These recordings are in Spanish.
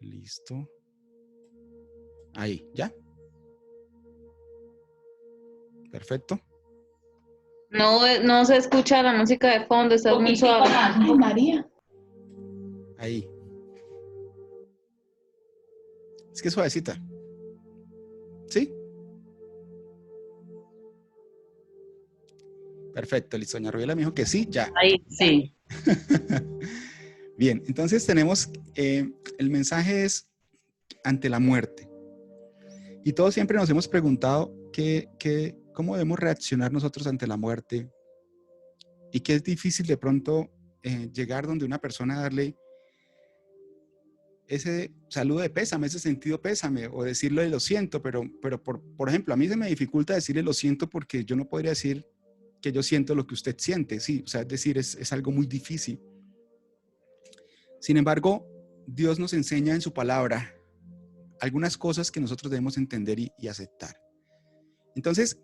Listo. Ahí, ¿ya? Perfecto. No se escucha la música de fondo, está muy suave. Ay, María. Ahí. Es que es suavecita. ¿Sí? Perfecto, listo. Doña Rubiela me dijo que sí, ya. Ahí, sí. Bien, entonces tenemos, el mensaje es ante la muerte. Y todos siempre nos hemos preguntado cómo debemos reaccionar nosotros ante la muerte. Y que es difícil de pronto llegar donde una persona a darle ese saludo de pésame, ese sentido pésame, o decirle lo siento, pero por ejemplo, a mí se me dificulta decirle lo siento porque yo no podría decir que yo siento lo que usted siente, sí, o sea, es decir, es algo muy difícil. Sin embargo, Dios nos enseña en su palabra algunas cosas que nosotros debemos entender y aceptar. Entonces,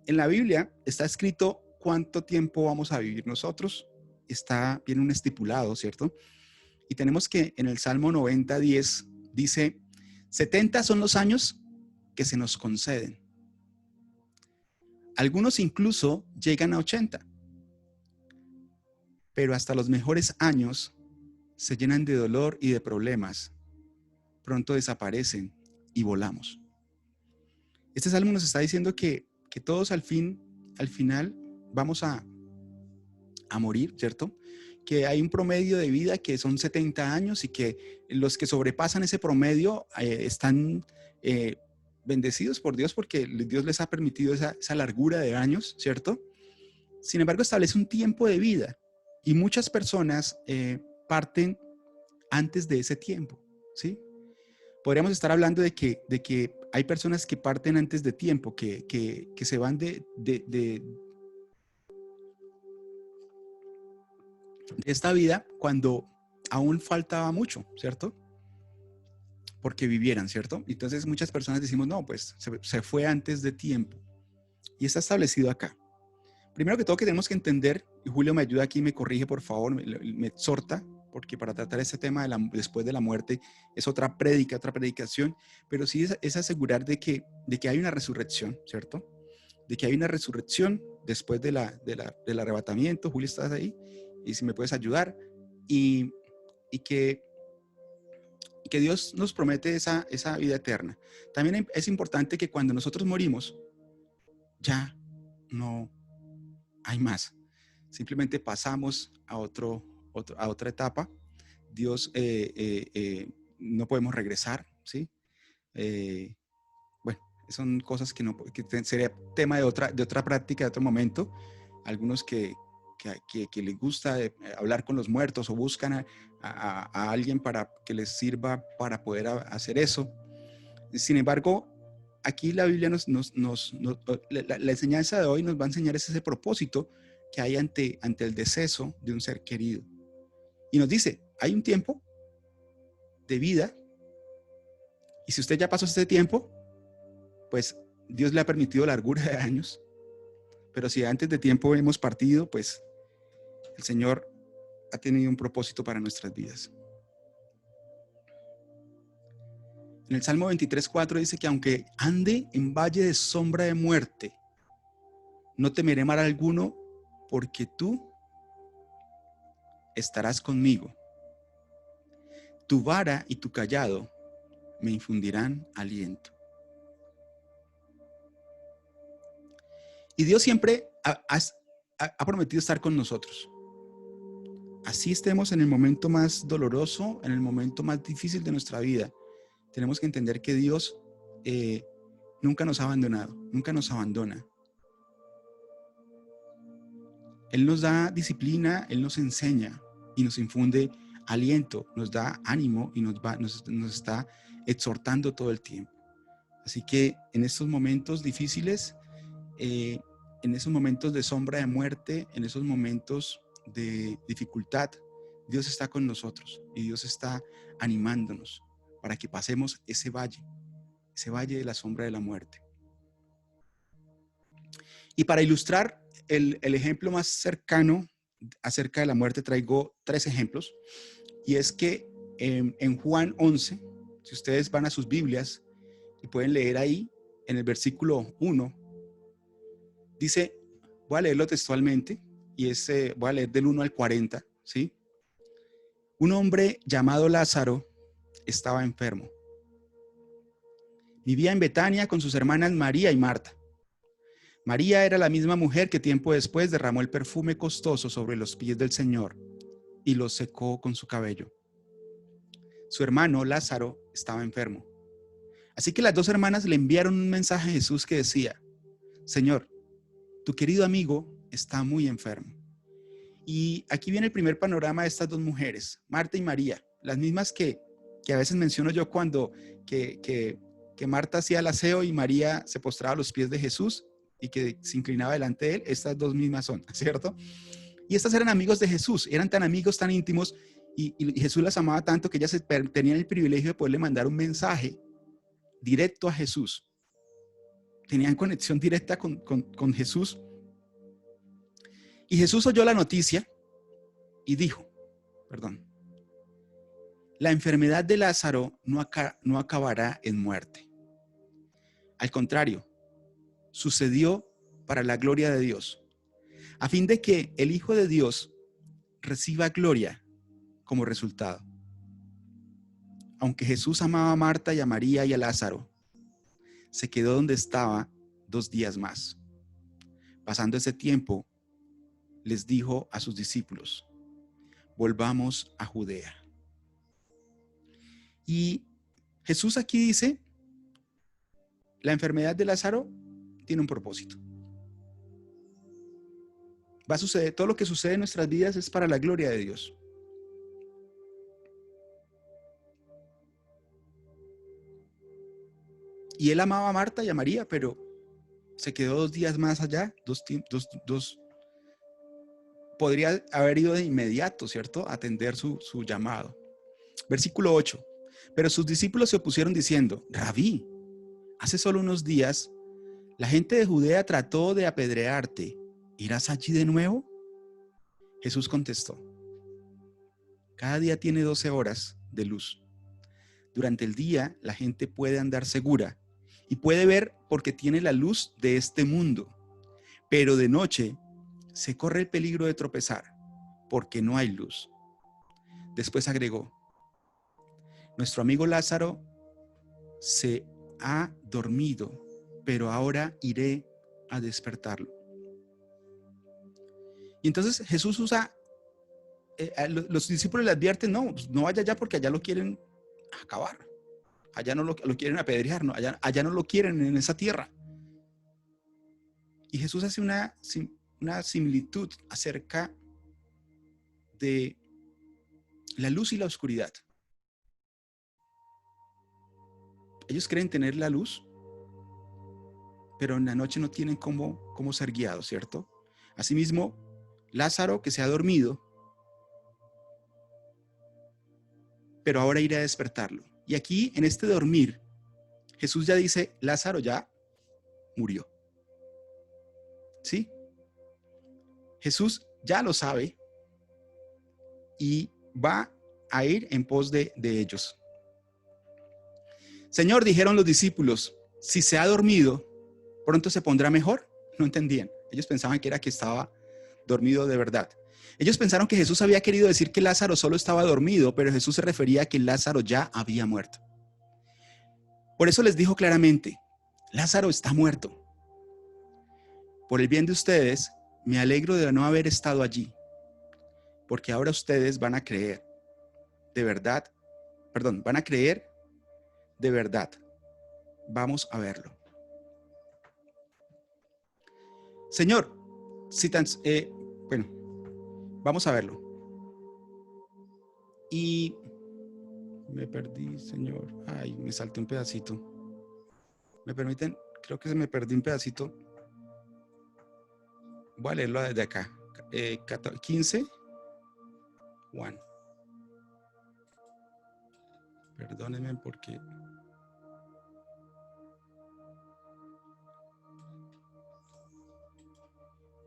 en la Biblia está escrito cuánto tiempo vamos a vivir nosotros, está bien un estipulado, ¿cierto? Y tenemos que en el Salmo 90:10 dice, 70 son los años que se nos conceden. Algunos incluso llegan a 80, pero hasta los mejores años se llenan de dolor y de problemas. Pronto desaparecen y volamos. Este salmo nos está diciendo que todos al final vamos a morir, ¿cierto? Que hay un promedio de vida que son 70 años y que los que sobrepasan ese promedio están bendecidos por Dios porque Dios les ha permitido esa largura de años, ¿cierto? Sin embargo, establece un tiempo de vida y muchas personas parten antes de ese tiempo, ¿sí? Podríamos estar hablando de que hay personas que parten antes de tiempo, que se van de esta vida cuando aún faltaba mucho, ¿cierto? Porque vivieran, ¿cierto? Entonces muchas personas decimos, no, pues se fue antes de tiempo. Y está establecido acá. Primero que todo que tenemos que entender, y Julio me ayuda aquí, me corrige por favor, me exhorta, porque para tratar este tema después de la muerte es otra predicación, pero sí es asegurar de que hay una resurrección, ¿cierto? De que hay una resurrección después del arrebatamiento. Julio, ¿estás ahí? Y si me puedes ayudar. Y que Dios nos promete esa vida eterna. También es importante que cuando nosotros morimos, ya no hay más. Simplemente pasamos a otra etapa. Dios, no podemos regresar, ¿sí? Bueno, son cosas que sería tema de otra práctica, de otro momento. Algunos que les gusta hablar con los muertos o buscan a alguien para que les sirva para poder hacer eso. Sin embargo, aquí la Biblia la enseñanza de hoy nos va a enseñar ese propósito que hay ante el deceso de un ser querido. Y nos dice, hay un tiempo de vida y si usted ya pasó ese tiempo, pues Dios le ha permitido largura de años, pero si antes de tiempo hemos partido, pues el Señor ha tenido un propósito para nuestras vidas. En el Salmo 23:4 dice que aunque ande en valle de sombra de muerte, no temeré mal alguno, porque tú estarás conmigo. Tu vara y tu cayado me infundirán aliento. Y Dios siempre ha prometido estar con nosotros. Así estemos en el momento más doloroso, en el momento más difícil de nuestra vida. Tenemos que entender que Dios nunca nos ha abandonado, nunca nos abandona. Él nos da disciplina, Él nos enseña y nos infunde aliento, nos da ánimo y nos está exhortando todo el tiempo. Así que en estos momentos difíciles, en esos momentos de sombra de muerte, en esos momentos de dificultad, Dios está con nosotros y Dios está animándonos para que pasemos ese valle de la sombra de la muerte. Y para ilustrar el ejemplo más cercano acerca de la muerte, traigo 3 ejemplos. Y es que en Juan 11, si ustedes van a sus Biblias y pueden leer ahí, en el versículo 1, dice, voy a leerlo textualmente, y voy a leer del 1 al 40, ¿sí? Un hombre llamado Lázaro estaba enfermo. Vivía en Betania con sus hermanas María y Marta. María era la misma mujer que tiempo después derramó el perfume costoso sobre los pies del Señor y los secó con su cabello. Su hermano Lázaro estaba enfermo. Así que las dos hermanas le enviaron un mensaje a Jesús que decía, Señor, tu querido amigo está muy enfermo. Y aquí viene el primer panorama de estas dos mujeres, Marta y María, las mismas que a veces menciono yo cuando que Marta hacía el aseo y María se postraba a los pies de Jesús y que se inclinaba delante de él. Estas dos mismas son, ¿cierto? Y estas eran amigos de Jesús, eran tan amigos, tan íntimos, y Jesús las amaba tanto que ellas tenían el privilegio de poderle mandar un mensaje directo a Jesús. Tenían conexión directa con Jesús. Y Jesús oyó la noticia y dijo, la enfermedad de Lázaro no acabará en muerte. Al contrario, sucedió para la gloria de Dios, a fin de que el Hijo de Dios reciba gloria como resultado. Aunque Jesús amaba a Marta y a María y a Lázaro, se quedó donde estaba 2 días más. Pasando ese tiempo, les dijo a sus discípulos, volvamos a Judea. Y Jesús aquí dice, la enfermedad de Lázaro tiene un propósito. Va a suceder, todo lo que sucede en nuestras vidas es para la gloria de Dios. Y él amaba a Marta y a María, pero se quedó 2 días más allá, podría haber ido de inmediato, ¿cierto? A atender su llamado. Versículo 8. Pero sus discípulos se opusieron diciendo, Rabí, hace solo unos días la gente de Judea trató de apedrearte. ¿Irás allí de nuevo? Jesús contestó, cada día tiene 12 horas de luz. Durante el día la gente puede andar segura y puede ver porque tiene la luz de este mundo. Pero de noche se corre el peligro de tropezar porque no hay luz. Después agregó, nuestro amigo Lázaro se ha dormido, pero ahora iré a despertarlo. Y entonces Jesús usa, los discípulos le advierten, no vaya allá porque allá lo quieren acabar. Allá no lo quieren apedrear, no, allá no lo quieren en esa tierra. Y Jesús hace una similitud acerca de la luz y la oscuridad. Ellos creen tener la luz, pero en la noche no tienen cómo ser guiados, ¿cierto? Asimismo, Lázaro, que se ha dormido, pero ahora iré a despertarlo. Y aquí, en este dormir, Jesús ya dice, Lázaro ya murió. ¿Sí? Jesús ya lo sabe y va a ir en pos de ellos. Señor, dijeron los discípulos, si se ha dormido, ¿pronto se pondrá mejor? No entendían. Ellos pensaban que era que estaba dormido de verdad. Ellos pensaron que Jesús había querido decir que Lázaro solo estaba dormido, pero Jesús se refería a que Lázaro ya había muerto. Por eso les dijo claramente, Lázaro está muerto. Por el bien de ustedes, me alegro de no haber estado allí, porque ahora ustedes van a creer de verdad, van a creer de verdad. Vamos a verlo. Señor, vamos a verlo. Y me perdí, Señor. Ay, me salté un pedacito. ¿Me permiten? Creo que se me perdí un pedacito. Voy a leerlo desde acá. 15. Juan. Perdónenme porque...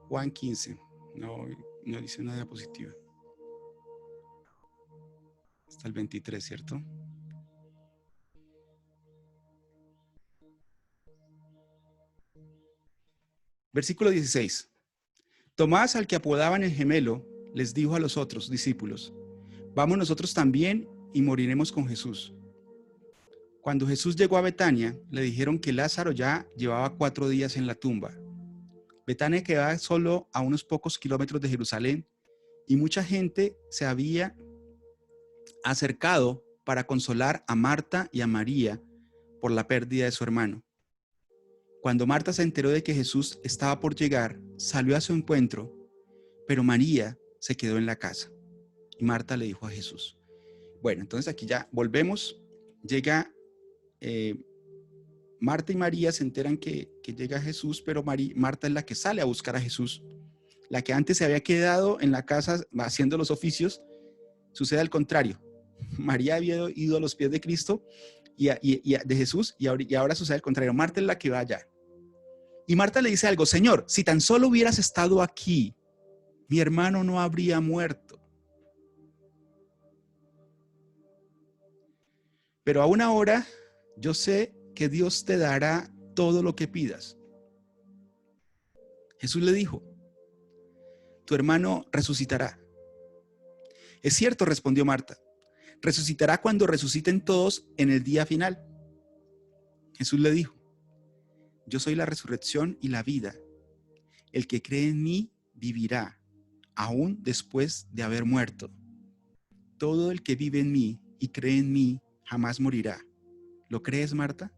Juan 15. No hice una diapositiva. hasta el 23, ¿cierto? Versículo 16. Tomás, al que apodaban el gemelo, les dijo a los otros discípulos: vamos nosotros también y moriremos con Jesús. Cuando Jesús llegó a Betania, le dijeron que Lázaro ya llevaba 4 días en la tumba. Betania quedaba solo a unos pocos kilómetros de Jerusalén y mucha gente se había acercado para consolar a Marta y a María por la pérdida de su hermano. Cuando Marta se enteró de que Jesús estaba por llegar, salió a su encuentro, pero María se quedó en la casa. Y Marta le dijo a Jesús. Bueno, entonces aquí ya volvemos. Llega Marta y María, se enteran que llega Jesús, pero Marta es la que sale a buscar a Jesús. La que antes se había quedado en la casa haciendo los oficios, sucede al contrario. María había ido a los pies de Cristo de Jesús y ahora sucede al contrario. Marta es la que va allá. Y Marta le dice algo: Señor, si tan solo hubieras estado aquí, mi hermano no habría muerto. Pero aún ahora yo sé que Dios te dará todo lo que pidas. Jesús le dijo: tu hermano resucitará. Es cierto, respondió Marta, resucitará cuando resuciten todos en el día final. Jesús le dijo: yo soy la resurrección y la vida. El que cree en mí vivirá, aún después de haber muerto. Todo el que vive en mí y cree en mí jamás morirá. ¿Lo crees, Marta?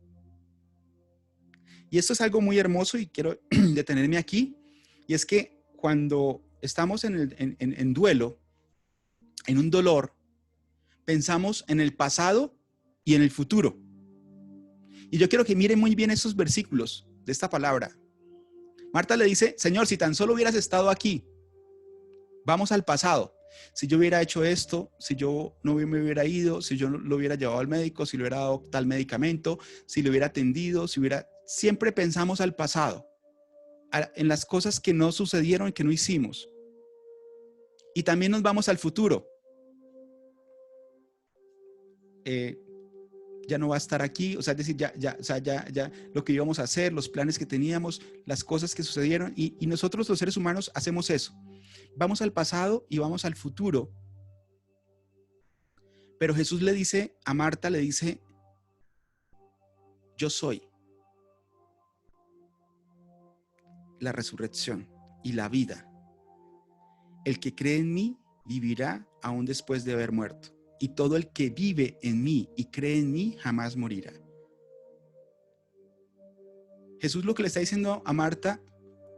Y esto es algo muy hermoso y quiero detenerme aquí. Y es que cuando estamos en duelo, en un dolor, pensamos en el pasado y en el futuro. Y yo quiero que miren muy bien esos versículos de esta palabra. Marta le dice: Señor, si tan solo hubieras estado aquí, vamos al pasado. Si yo hubiera hecho esto, si yo no me hubiera ido, si yo lo hubiera llevado al médico, si le hubiera dado tal medicamento, si lo hubiera atendido, Siempre pensamos al pasado, en las cosas que no sucedieron y que no hicimos. Y también nos vamos al futuro. Ya no va a estar aquí, o sea, es decir, ya lo que íbamos a hacer, los planes que teníamos, las cosas que sucedieron, y nosotros los seres humanos hacemos eso. Vamos al pasado y vamos al futuro. Pero Jesús le dice a Marta, le dice: yo soy la resurrección y la vida. El que cree en mí vivirá aún después de haber muerto. Y todo el que vive en mí y cree en mí jamás morirá. Jesús lo que le está diciendo a Marta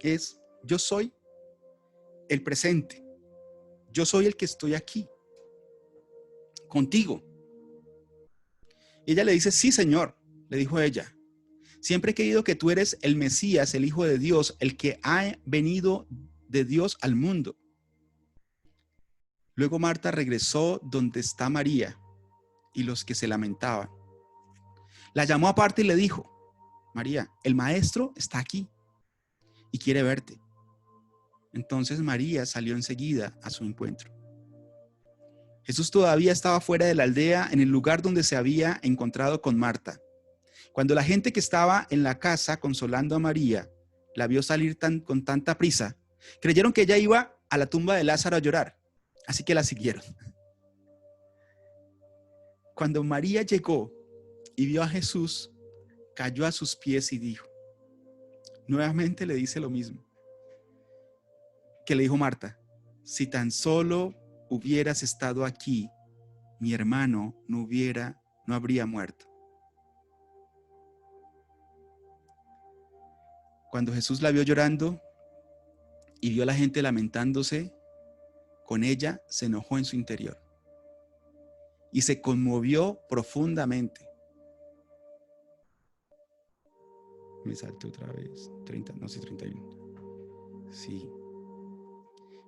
es: yo soy el presente. Yo soy el que estoy aquí, contigo. Y ella le dice: sí, Señor, le dijo ella. Siempre he creído que tú eres el Mesías, el Hijo de Dios, el que ha venido de Dios al mundo. Luego Marta regresó donde está María y los que se lamentaban. La llamó aparte y le dijo: María, el maestro está aquí y quiere verte. Entonces María salió enseguida a su encuentro. Jesús todavía estaba fuera de la aldea, en el lugar donde se había encontrado con Marta. Cuando la gente que estaba en la casa consolando a María la vio salir con tanta prisa, creyeron que ella iba a la tumba de Lázaro a llorar, así que la siguieron. Cuando María llegó y vio a Jesús, cayó a sus pies y dijo, nuevamente le dice lo mismo que le dijo Marta: si tan solo hubieras estado aquí, mi hermano no habría muerto. Cuando Jesús la vio llorando y vio a la gente lamentándose con ella, se enojó en su interior y se conmovió profundamente. Me salté otra vez. 31. Sí.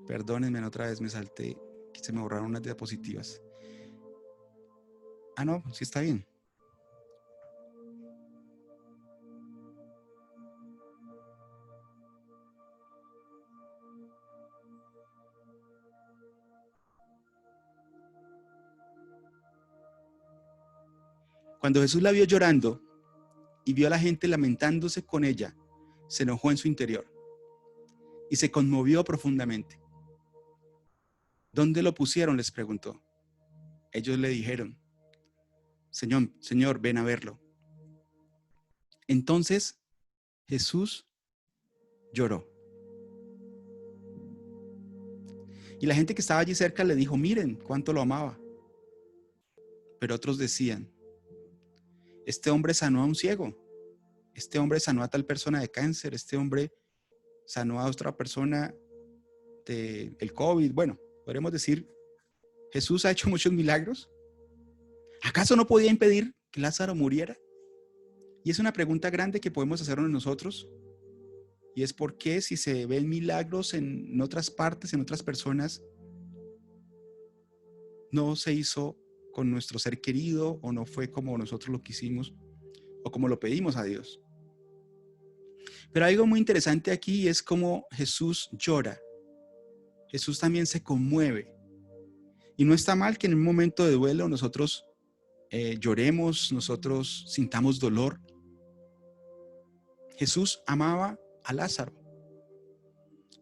Perdónenme, otra vez me salté. Que se me borraron unas diapositivas. Ah, no, sí está bien. Cuando Jesús la vio llorando y vio a la gente lamentándose con ella, se enojó en su interior y se conmovió profundamente. ¿Dónde lo pusieron?, les preguntó. Ellos le dijeron: Señor, ven a verlo. Entonces Jesús lloró. Y la gente que estaba allí cerca le dijo: miren cuánto lo amaba. Pero otros decían: este hombre sanó a un ciego, este hombre sanó a tal persona de cáncer, este hombre sanó a otra persona del COVID. Bueno, podríamos decir, Jesús ha hecho muchos milagros. ¿Acaso no podía impedir que Lázaro muriera? Y es una pregunta grande que podemos hacernos nosotros. Y es: ¿por qué, si se ven milagros en otras partes, en otras personas, no se hizo con nuestro ser querido, o no fue como nosotros lo quisimos o como lo pedimos a Dios? Pero algo muy interesante aquí es cómo Jesús llora. Jesús también se conmueve. Y no está mal que en un momento de duelo nosotros lloremos, nosotros sintamos dolor. Jesús amaba a Lázaro.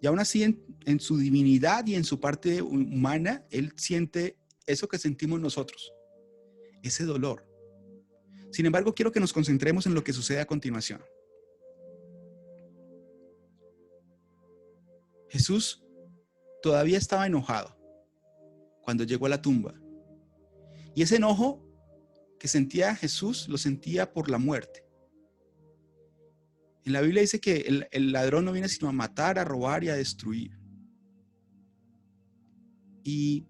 Y aún así, en su divinidad y en su parte humana, Él siente eso que sentimos nosotros, ese dolor. Sin embargo, quiero que nos concentremos en lo que sucede a continuación. Jesús todavía estaba enojado cuando llegó a la tumba. Y ese enojo que sentía Jesús lo sentía por la muerte. En la Biblia dice que el ladrón no viene sino a matar, a robar y a destruir. Y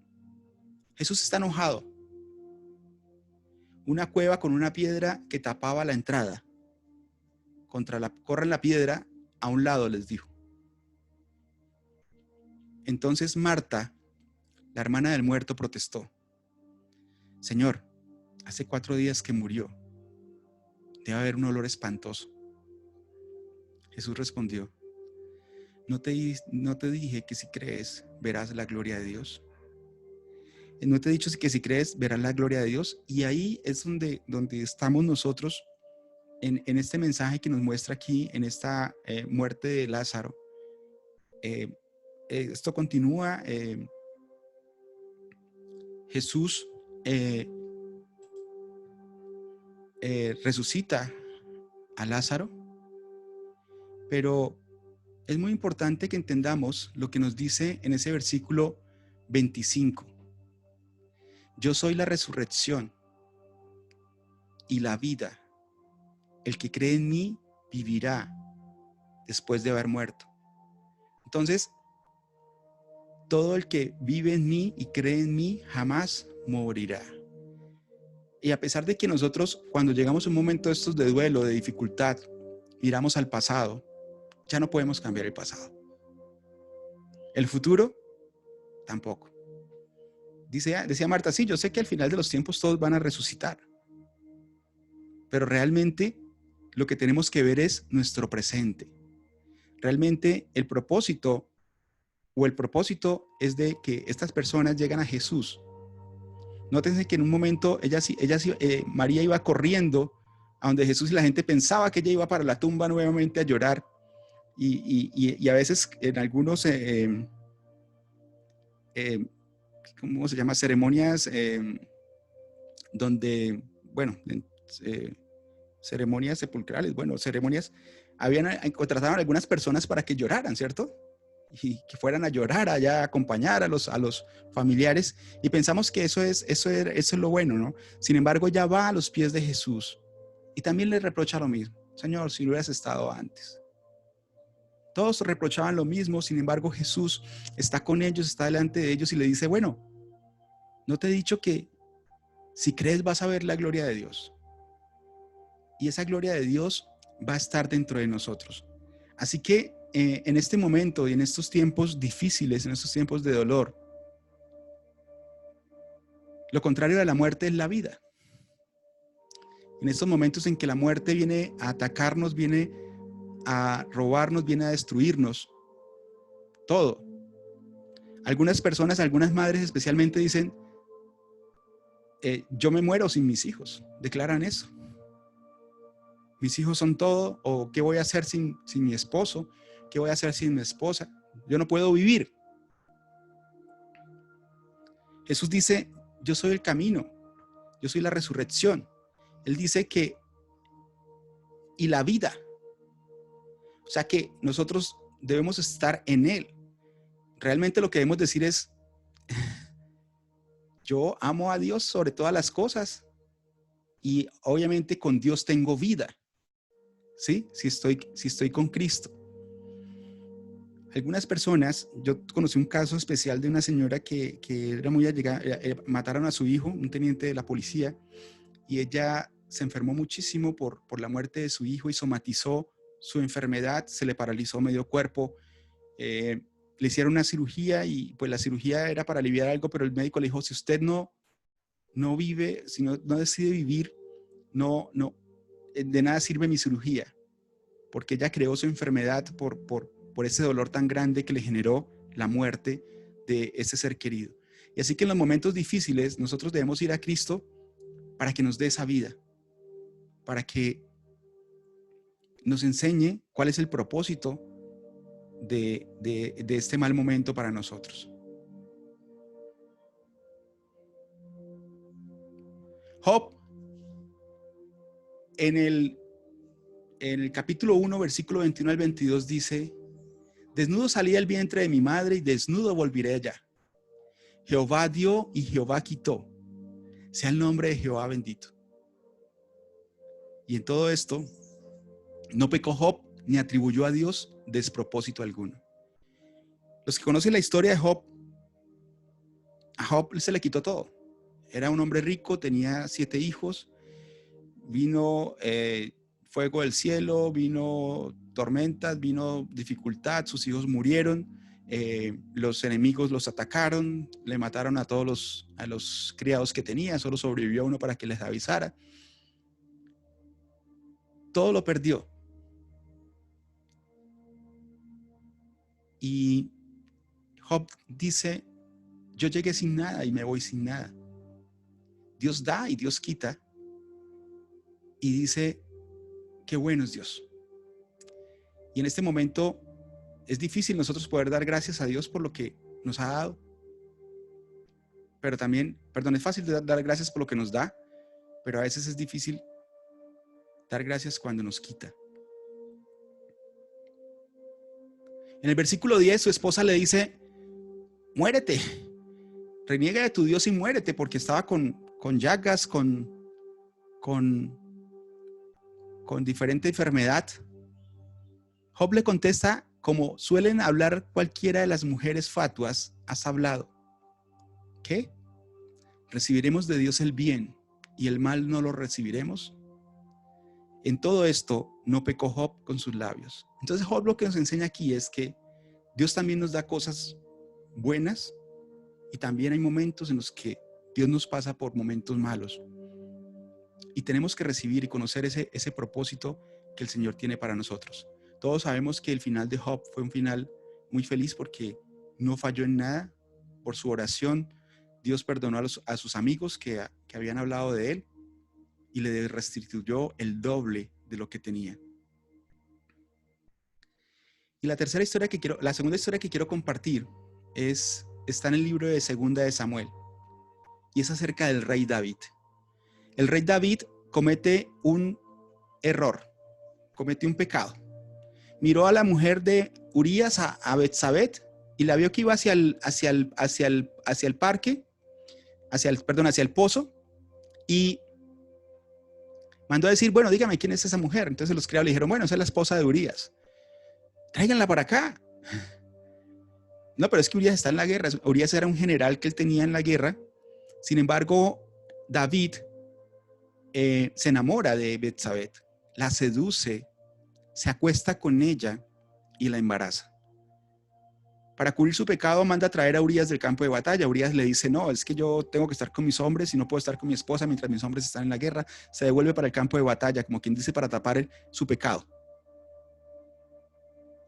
Jesús está enojado. Una cueva con una piedra que tapaba la entrada. Corran la piedra a un lado, les dijo. Entonces Marta, la hermana del muerto, protestó: Señor, hace 4 días que murió. Debe haber un olor espantoso. Jesús respondió: ¿No te dije que si crees verás la gloria de Dios? ¿No te he dicho que si crees verás la gloria de Dios? Y ahí es donde estamos nosotros en este mensaje que nos muestra aquí, en esta muerte de Lázaro. Esto continúa. Jesús resucita a Lázaro, pero es muy importante que entendamos lo que nos dice en ese versículo 25. Yo soy la resurrección y la vida. El que cree en mí vivirá después de haber muerto. Entonces, todo el que vive en mí y cree en mí jamás morirá. Y a pesar de que nosotros, cuando llegamos a un momento de estos de duelo, de dificultad, miramos al pasado, ya no podemos cambiar el pasado. El futuro, tampoco. Decía Marta: sí, yo sé que al final de los tiempos todos van a resucitar. Pero realmente lo que tenemos que ver es nuestro presente. Realmente el propósito es de que estas personas llegan a Jesús. Nótense que en un momento María iba corriendo a donde Jesús, y la gente pensaba que ella iba para la tumba nuevamente a llorar. Y a veces en algunos, ¿cómo se llama? Ceremonias donde, bueno, ceremonias sepulcrales, ceremonias, contrataban a algunas personas para que lloraran, ¿cierto? Y que fueran a llorar allá, a acompañar a los familiares, y pensamos que eso es lo bueno, ¿no? Sin embargo, ella va a los pies de Jesús y también le reprocha lo mismo: Señor, si no hubieras estado antes. Todos reprochaban lo mismo. Sin embargo, Jesús está con ellos, está delante de ellos y le dice: bueno, ¿no te he dicho que si crees vas a ver la gloria de Dios? Y esa gloria de Dios va a estar dentro de nosotros. Así que en este momento y en estos tiempos difíciles, en estos tiempos de dolor, lo contrario de la muerte es la vida. En estos momentos en que la muerte viene a atacarnos, viene a robarnos, viene a destruirnos todo. Algunas personas, algunas madres especialmente dicen: yo me muero sin mis hijos. Declaran eso. Mis hijos son todo, o ¿qué voy a hacer sin mi esposo? ¿Qué voy a hacer sin mi esposa? Yo no puedo vivir. Jesús dice, yo soy el camino, yo soy la resurrección. Él dice que, y la vida. O sea que nosotros debemos estar en Él. Realmente lo que debemos decir es, yo amo a Dios sobre todas las cosas y obviamente con Dios tengo vida, ¿sí? Si estoy con Cristo. Algunas personas, yo conocí un caso especial de una señora que era muy allegada, mataron a su hijo, un teniente de la policía, y ella se enfermó muchísimo por la muerte de su hijo y somatizó su enfermedad, se le paralizó medio cuerpo, le hicieron una cirugía y pues la cirugía era para aliviar algo, pero el médico le dijo, si usted no vive, si no decide vivir, de nada sirve mi cirugía, porque ella creó su enfermedad por ese dolor tan grande que le generó la muerte de ese ser querido. Y así que en los momentos difíciles nosotros debemos ir a Cristo para que nos dé esa vida, para que nos enseñe cuál es el propósito de este mal momento para nosotros. Job, en el capítulo 1, versículo 21 al 22 dice, desnudo salí del vientre de mi madre y desnudo volveré allá. Jehová dio y Jehová quitó. Sea el nombre de Jehová bendito. Y en todo esto, no pecó Job ni atribuyó a Dios despropósito alguno. Los que conocen la historia de Job, a Job se le quitó todo. Era un hombre rico, tenía 7 hijos, vino fuego del cielo, vino tormentas, vino dificultad, sus hijos murieron, los enemigos los atacaron, le mataron a todos los criados que tenía, solo sobrevivió uno para que les avisara. Todo lo perdió. Y Job dice, yo llegué sin nada y me voy sin nada. Dios da y Dios quita. Y dice, qué bueno es Dios. Y en este momento es difícil nosotros poder dar gracias a Dios por lo que nos ha dado. Pero también, es fácil dar gracias por lo que nos da, pero a veces es difícil dar gracias cuando nos quita. En el versículo 10, su esposa le dice, muérete, reniega de tu Dios y muérete, porque estaba con llagas, con diferente enfermedad. Job le contesta, como suelen hablar cualquiera de las mujeres fatuas, has hablado. ¿Qué? ¿Recibiremos de Dios el bien y el mal no lo recibiremos? En todo esto no pecó Job con sus labios. Entonces Job lo que nos enseña aquí es que Dios también nos da cosas buenas y también hay momentos en los que Dios nos pasa por momentos malos. Y tenemos que recibir y conocer ese propósito que el Señor tiene para nosotros. Todos sabemos que el final de Job fue un final muy feliz porque no falló en nada. Por su oración, Dios perdonó a sus amigos que habían hablado de él y le restituyó el doble de lo que tenía. Y la segunda historia que quiero compartir está en el libro de Segunda de Samuel y es acerca del rey David. El rey David comete un error, comete un pecado. Miró a la mujer de Urías, a Betsabé, y la vio que iba hacia el parque, hacia el pozo, y mandó a decir, bueno, dígame quién es esa mujer. Entonces los criados le dijeron, bueno, esa es la esposa de Urías. Tráiganla para acá. No, pero es que Urías está en la guerra. Urías era un general que él tenía en la guerra. Sin embargo, David se enamora de Betsabé, la seduce, se acuesta con ella y la embaraza. Para cubrir su pecado manda a traer a Urías del campo de batalla. Urías le dice, no, es que yo tengo que estar con mis hombres y no puedo estar con mi esposa mientras mis hombres están en la guerra. Se devuelve para el campo de batalla, como quien dice, para tapar su pecado.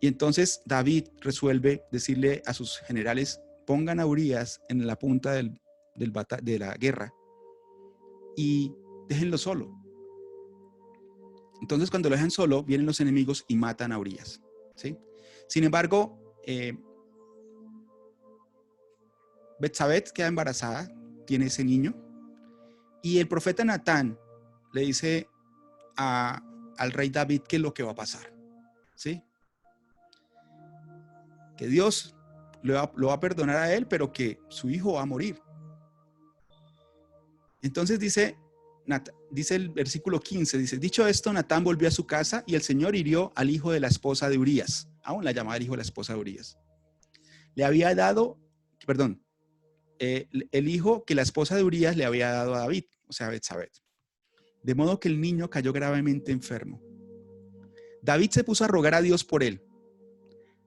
Y entonces David resuelve decirle a sus generales, pongan a Urías en la punta de la guerra y déjenlo solo. Entonces, cuando lo dejan solo, vienen los enemigos y matan a Urías, ¿sí? Sin embargo, Betsabé queda embarazada, tiene ese niño, y el profeta Natán le dice al rey David qué es lo que va a pasar, ¿sí? Que Dios lo va a perdonar a él, pero que su hijo va a morir. Entonces dice el versículo 15, dice, dicho esto, Natán volvió a su casa y el Señor hirió al hijo de la esposa de Urías, aún la llamaba el hijo de la esposa de Urías. Le había dado, perdón, el hijo que la esposa de Urías le había dado a David, o sea, a Betsabé. De modo que el niño cayó gravemente enfermo. David se puso a rogar a Dios por él.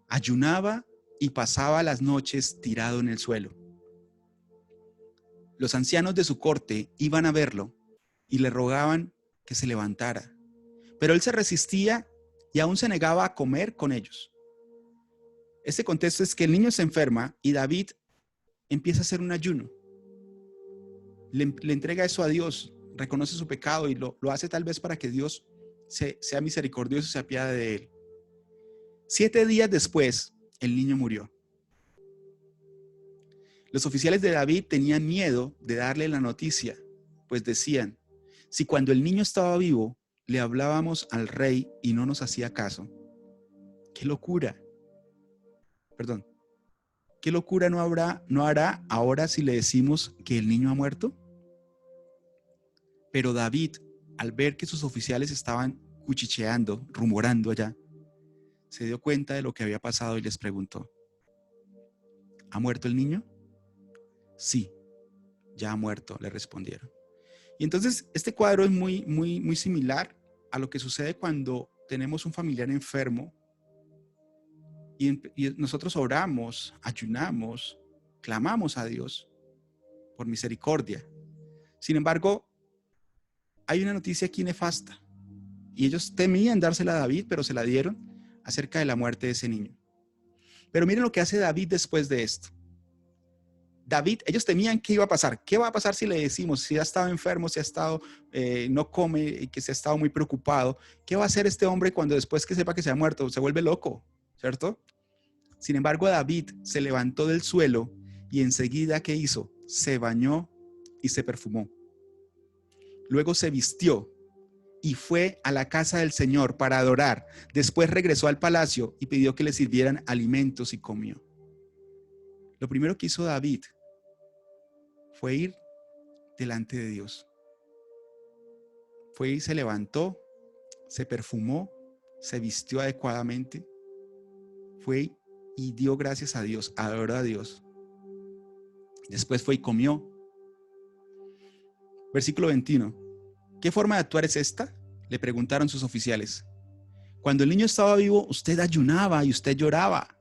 Ayunaba y pasaba las noches tirado en el suelo. Los ancianos de su corte iban a verlo y le rogaban que se levantara. Pero él se resistía y aún se negaba a comer con ellos. Este contexto es que el niño se enferma y David empieza a hacer un ayuno. Le entrega eso a Dios, reconoce su pecado y lo hace tal vez para que Dios sea misericordioso y se apiade de él. 7 días después, el niño murió. Los oficiales de David tenían miedo de darle la noticia, pues decían, si cuando el niño estaba vivo le hablábamos al rey y no nos hacía caso, qué locura. Perdón, ¿qué locura no hará ahora si le decimos que el niño ha muerto? Pero David, al ver que sus oficiales estaban cuchicheando, rumorando allá, se dio cuenta de lo que había pasado y les preguntó, ¿ha muerto el niño? Sí, ya ha muerto, le respondieron. Y entonces este cuadro es muy similar a lo que sucede cuando tenemos un familiar enfermo y nosotros oramos, ayunamos, clamamos a Dios por misericordia. Sin embargo, hay una noticia aquí nefasta y ellos temían dársela a David, pero se la dieron acerca de la muerte de ese niño. Pero miren lo que hace David después de esto. Ellos temían qué iba a pasar. ¿Qué va a pasar si le decimos, si ha estado enfermo, si ha estado, no come y que se ha estado muy preocupado? ¿Qué va a hacer este hombre cuando después que sepa que se ha muerto? Se vuelve loco, ¿cierto? Sin embargo, David se levantó del suelo y enseguida, ¿qué hizo? Se bañó y se perfumó. Luego se vistió y fue a la casa del Señor para adorar. Después regresó al palacio y pidió que le sirvieran alimentos y comió. Lo primero que hizo David fue ir delante de Dios. Fue y se levantó, se perfumó, se vistió adecuadamente, fue y dio gracias a Dios, adoró a Dios. Después fue y comió. Versículo 21. ¿Qué forma de actuar es esta? Le preguntaron sus oficiales. Cuando el niño estaba vivo, usted ayunaba y usted lloraba,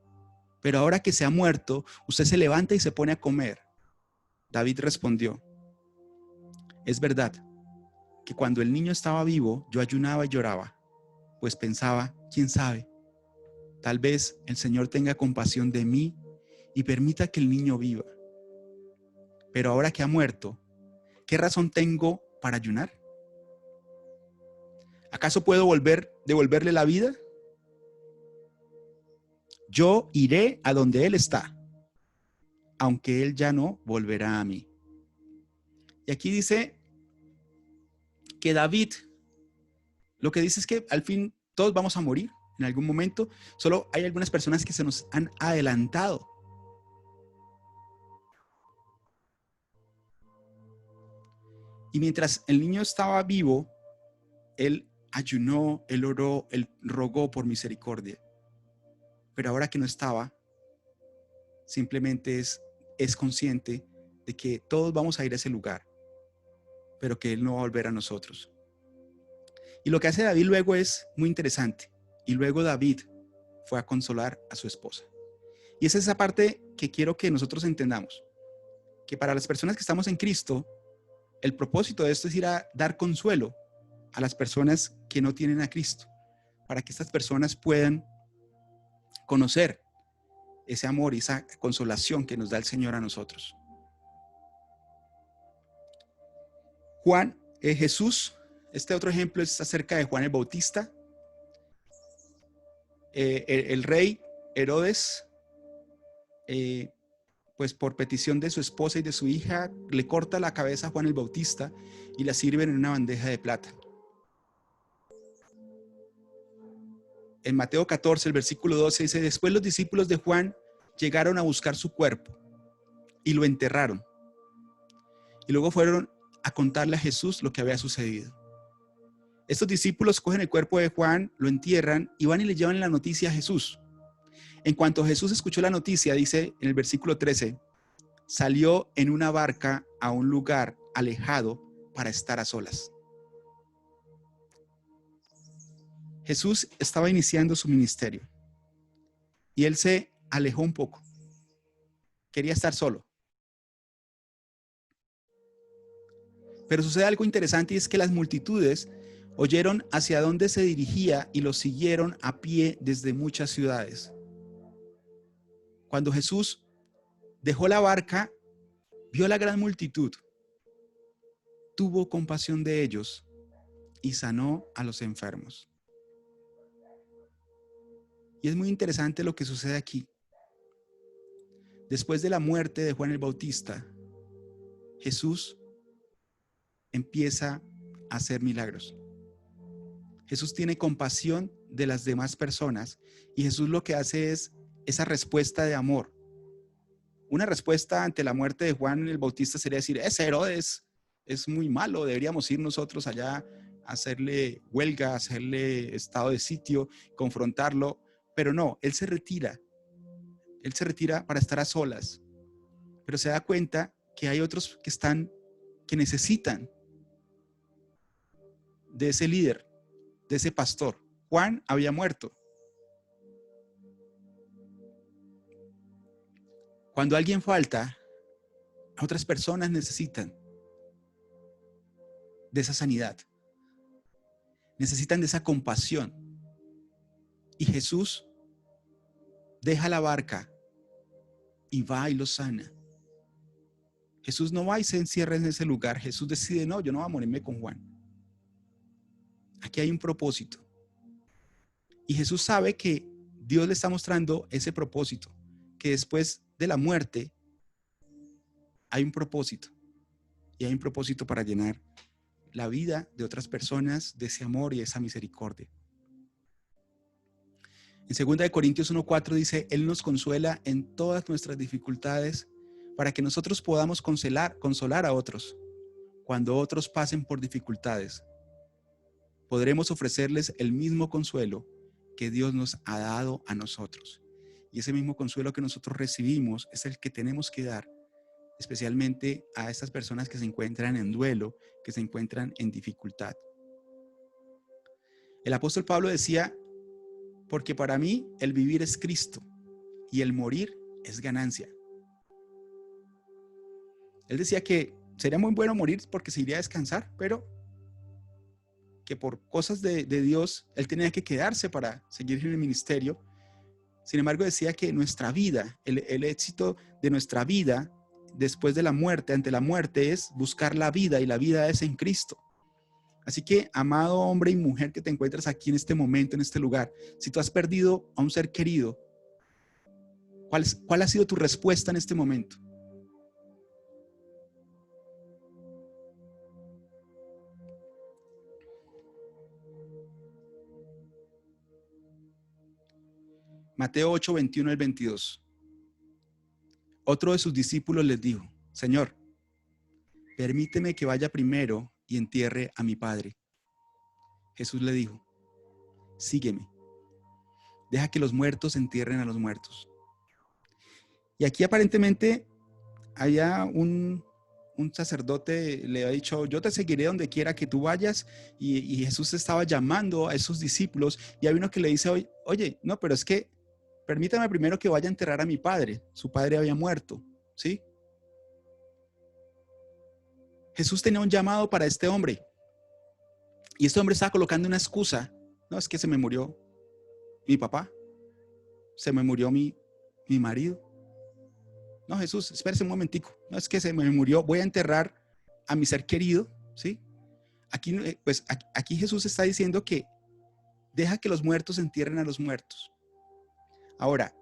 pero ahora que se ha muerto, usted se levanta y se pone a comer. David respondió, es verdad que cuando el niño estaba vivo, yo ayunaba y lloraba, pues pensaba, quién sabe, tal vez el Señor tenga compasión de mí y permita que el niño viva. Pero ahora que ha muerto, ¿qué razón tengo para ayunar? ¿Acaso puedo devolverle la vida? Yo iré a donde él está, aunque él ya no volverá a mí. Y aquí dice que David, lo que dice es que al fin todos vamos a morir en algún momento, solo hay algunas personas que se nos han adelantado. Y mientras el niño estaba vivo, él ayunó, él oró, él rogó por misericordia. Pero ahora que no estaba, simplemente es consciente de que todos vamos a ir a ese lugar, pero que él no va a volver a nosotros. Y lo que hace David luego es muy interesante. Y luego David fue a consolar a su esposa. Y es esa parte que quiero que nosotros entendamos. Que para las personas que estamos en Cristo, el propósito de esto es ir a dar consuelo a las personas que no tienen a Cristo, para que estas personas puedan conocer ese amor y esa consolación que nos da el Señor a nosotros. Jesús, este otro ejemplo es acerca de Juan el Bautista. El rey Herodes, pues por petición de su esposa y de su hija, le corta la cabeza a Juan el Bautista y la sirven en una bandeja de plata. En Mateo 14, el versículo 12 dice: después los discípulos de Juan llegaron a buscar su cuerpo y lo enterraron. Y luego fueron a contarle a Jesús lo que había sucedido. Estos discípulos cogen el cuerpo de Juan, lo entierran y van y le llevan la noticia a Jesús. En cuanto Jesús escuchó la noticia, dice en el versículo 13, salió en una barca a un lugar alejado para estar a solas. Jesús estaba iniciando su ministerio y él se alejó un poco. Quería estar solo. Pero sucede algo interesante y es que las multitudes oyeron hacia dónde se dirigía y lo siguieron a pie desde muchas ciudades. Cuando Jesús dejó la barca, vio la gran multitud, tuvo compasión de ellos y sanó a los enfermos. Y es muy interesante lo que sucede aquí. Después de la muerte de Juan el Bautista, Jesús empieza a hacer milagros. Jesús tiene compasión de las demás personas y Jesús lo que hace es esa respuesta de amor. Una respuesta ante la muerte de Juan el Bautista sería decir: ese Herodes es muy malo, deberíamos ir nosotros allá a hacerle huelga, a hacerle estado de sitio, confrontarlo. Pero no, él se retira para estar a solas, pero se da cuenta que hay otros que necesitan de ese líder, de ese pastor. Juan había muerto. Cuando alguien falta, otras personas necesitan de esa sanidad, necesitan de esa compasión. Y Jesús deja la barca y va y los sana. Jesús no va y se encierra en ese lugar. Jesús decide: no, yo no voy a morirme con Juan. Aquí hay un propósito. Y Jesús sabe que Dios le está mostrando ese propósito, que después de la muerte hay un propósito. Y hay un propósito para llenar la vida de otras personas de ese amor y de esa misericordia. En 2 Corintios 1:4 dice: Él nos consuela en todas nuestras dificultades para que nosotros podamos consolar a otros. Cuando otros pasen por dificultades, podremos ofrecerles el mismo consuelo que Dios nos ha dado a nosotros. Y ese mismo consuelo que nosotros recibimos es el que tenemos que dar, especialmente a estas personas que se encuentran en duelo, que se encuentran en dificultad. El apóstol Pablo decía: porque para mí el vivir es Cristo y el morir es ganancia. Él decía que sería muy bueno morir porque se iría a descansar, pero que por cosas de Dios él tenía que quedarse para seguir en el ministerio. Sin embargo, decía que nuestra vida, el éxito de nuestra vida después de la muerte, ante la muerte, es buscar la vida, y la vida es en Cristo. Así que, amado hombre y mujer que te encuentras aquí en este momento, en este lugar, si tú has perdido a un ser querido, ¿cuál ha sido tu respuesta en este momento? Mateo 8, 21 al 22. Otro de sus discípulos les dijo: Señor, permíteme que vaya primero y entierre a mi padre. Jesús le dijo: sígueme, deja que los muertos entierren a los muertos. Y aquí aparentemente había un sacerdote, le había dicho: yo te seguiré donde quiera que tú vayas, y Jesús estaba llamando a esos discípulos, y hay uno que le dice: oye, no, pero es que permítame primero que vaya a enterrar a mi padre. Su padre había muerto, ¿sí? Jesús tenía un llamado para este hombre, y este hombre estaba colocando una excusa. No, es que se me murió mi papá, se me murió mi marido. No, Jesús, espérese un momentico. No, es que se me murió, voy a enterrar a mi ser querido, ¿sí? Aquí, pues, aquí Jesús está diciendo que deja que los muertos entierren a los muertos. Ahora,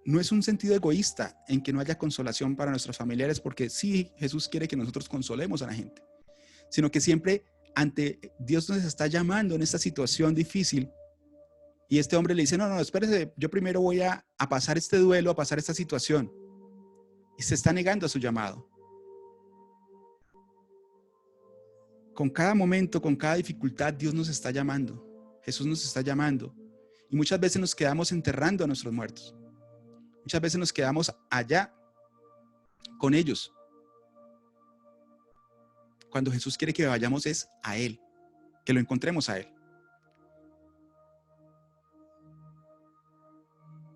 no es un sentido egoísta en que no haya consolación para nuestros familiares, porque sí, Jesús quiere que nosotros consolemos a la gente, sino que siempre ante Dios nos está llamando en esta situación difícil y este hombre le dice, no, espérese, yo primero voy a pasar este duelo, a pasar esta situación, y se está negando a su llamado. Con cada momento, con cada dificultad, Dios nos está llamando, Jesús nos está llamando, y muchas veces nos quedamos enterrando a nuestros muertos. Muchas veces nos quedamos allá con ellos. Cuando Jesús quiere que vayamos es a Él, que lo encontremos a Él.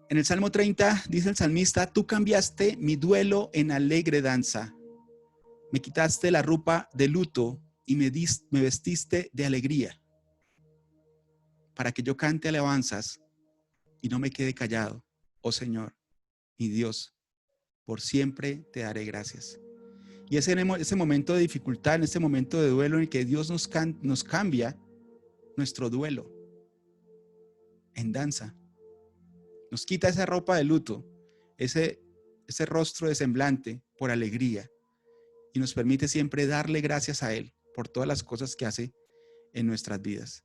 En el Salmo 30 dice el salmista, tú cambiaste mi duelo en alegre danza. Me quitaste la ropa de luto y me vestiste de alegría. Para que yo cante alabanzas y no me quede callado, oh Señor, mi Dios, por siempre te daré gracias. Y es en ese momento de dificultad, en ese momento de duelo en el que Dios nos cambia nuestro duelo en danza. Nos quita esa ropa de luto, ese rostro de semblante por alegría y nos permite siempre darle gracias a Él por todas las cosas que hace en nuestras vidas.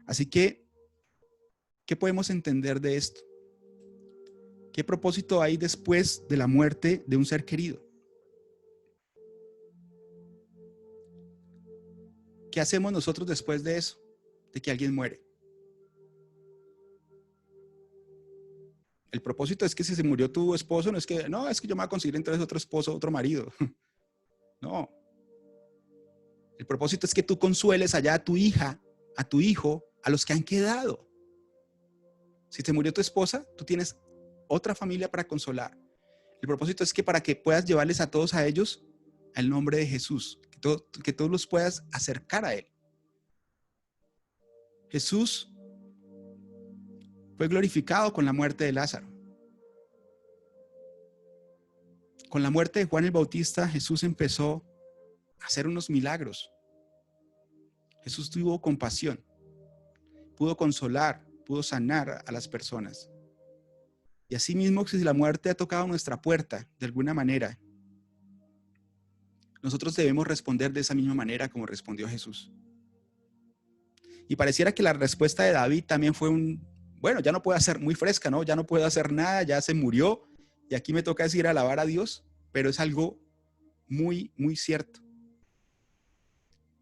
Así que, ¿qué podemos entender de esto? ¿Qué propósito hay después de la muerte de un ser querido? ¿Qué hacemos nosotros después de eso? De que alguien muere. El propósito es que si se murió tu esposo, no es que yo me voy a conseguir entonces otro esposo, otro marido. No. El propósito es que tú consueles allá a tu hija, a tu hijo, a los que han quedado. Si se murió tu esposa, tú tienes otra familia para consolar. El propósito es que para que puedas llevarles a todos a ellos el nombre de Jesús, que todos los puedas acercar a Él. Jesús fue glorificado con la muerte de Lázaro. Con la muerte de Juan el Bautista, Jesús empezó a hacer unos milagros. Jesús tuvo compasión, pudo consolar, pudo sanar a las personas. Y así mismo, si la muerte ha tocado nuestra puerta de alguna manera, nosotros debemos responder de esa misma manera como respondió Jesús. Y pareciera que la respuesta de David también fue bueno, ya no puedo hacer, muy fresca, ¿no? Ya no puedo hacer nada, ya se murió y aquí me toca decir alabar a Dios, pero es algo muy, muy cierto.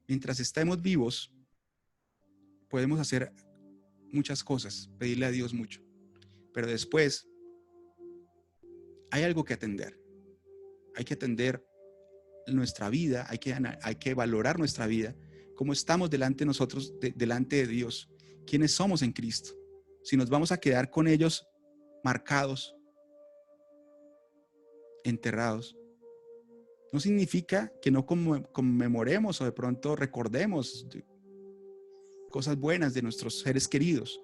Mientras estemos vivos, podemos hacer muchas cosas, pedirle a Dios mucho, pero después hay algo que atender. Hay que atender nuestra vida, hay que valorar nuestra vida, cómo estamos delante de nosotros, delante de Dios, quiénes somos en Cristo. Si nos vamos a quedar con ellos marcados, enterrados, no significa que no conmemoremos o de pronto recordemos cosas buenas de nuestros seres queridos.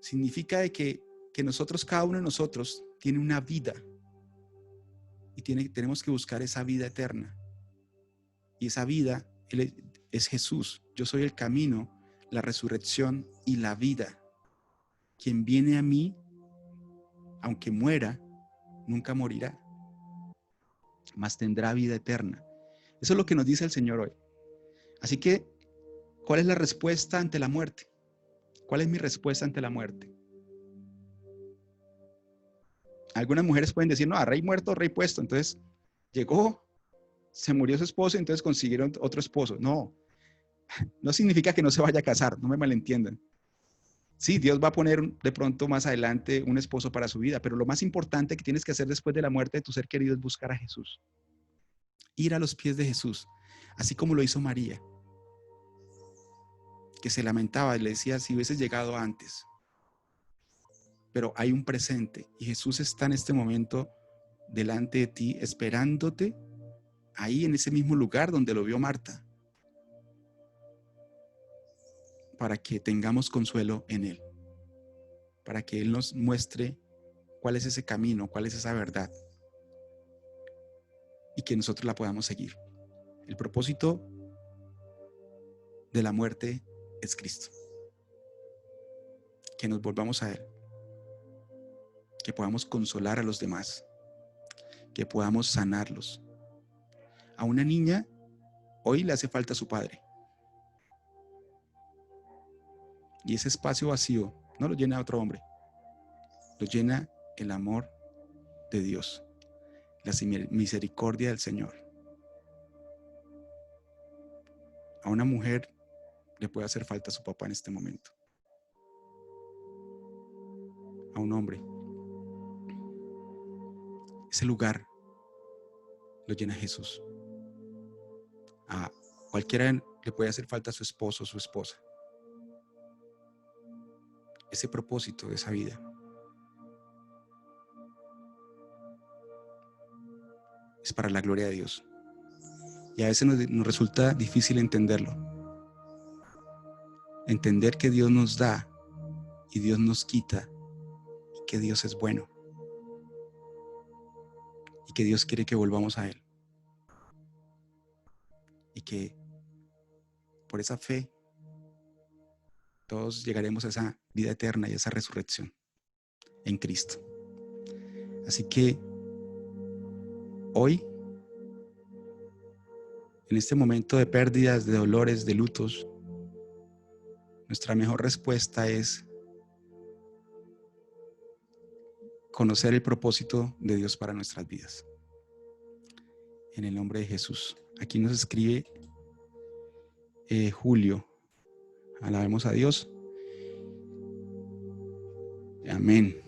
Significa de que nosotros, cada uno de nosotros, tiene una vida y tenemos que buscar esa vida eterna. Y esa vida es Jesús. Yo soy el camino, la resurrección y la vida. Quien viene a mí, aunque muera, nunca morirá, mas tendrá vida eterna. Eso es lo que nos dice el Señor hoy. Así que, ¿cuál es la respuesta ante la muerte? ¿Cuál es mi respuesta ante la muerte? Algunas mujeres pueden decir, no, a rey muerto, rey puesto. Entonces, llegó, se murió su esposo, entonces consiguieron otro esposo. No significa que no se vaya a casar, no me malentiendan. Sí, Dios va a poner de pronto más adelante un esposo para su vida, pero lo más importante que tienes que hacer después de la muerte de tu ser querido es buscar a Jesús. Ir a los pies de Jesús, así como lo hizo María, que se lamentaba y le decía, si hubieses llegado antes. Pero hay un presente y Jesús está en este momento delante de ti, esperándote ahí en ese mismo lugar donde lo vio Marta, para que tengamos consuelo en Él, para que Él nos muestre cuál es ese camino, cuál es esa verdad y que nosotros la podamos seguir. El propósito de la muerte es Cristo. Que nos volvamos a Él. Que podamos consolar a los demás. Que podamos sanarlos. A una niña hoy le hace falta su padre. Y ese espacio vacío no lo llena otro hombre. Lo llena el amor de Dios. La misericordia del Señor. A una mujer le puede hacer falta su papá en este momento. A un hombre. Ese lugar lo llena Jesús. A cualquiera le puede hacer falta a su esposo o su esposa. Ese propósito de esa vida es para la gloria de Dios. Y a veces nos resulta difícil entenderlo. Entender que Dios nos da y Dios nos quita y que Dios es bueno y que Dios quiere que volvamos a Él y que por esa fe todos llegaremos a esa vida eterna y a esa resurrección en Cristo. Así que hoy, en este momento de pérdidas, de dolores, de lutos, nuestra mejor respuesta es conocer el propósito de Dios para nuestras vidas. En el nombre de Jesús. Aquí nos escribe Julio. Alabemos a Dios. Amén.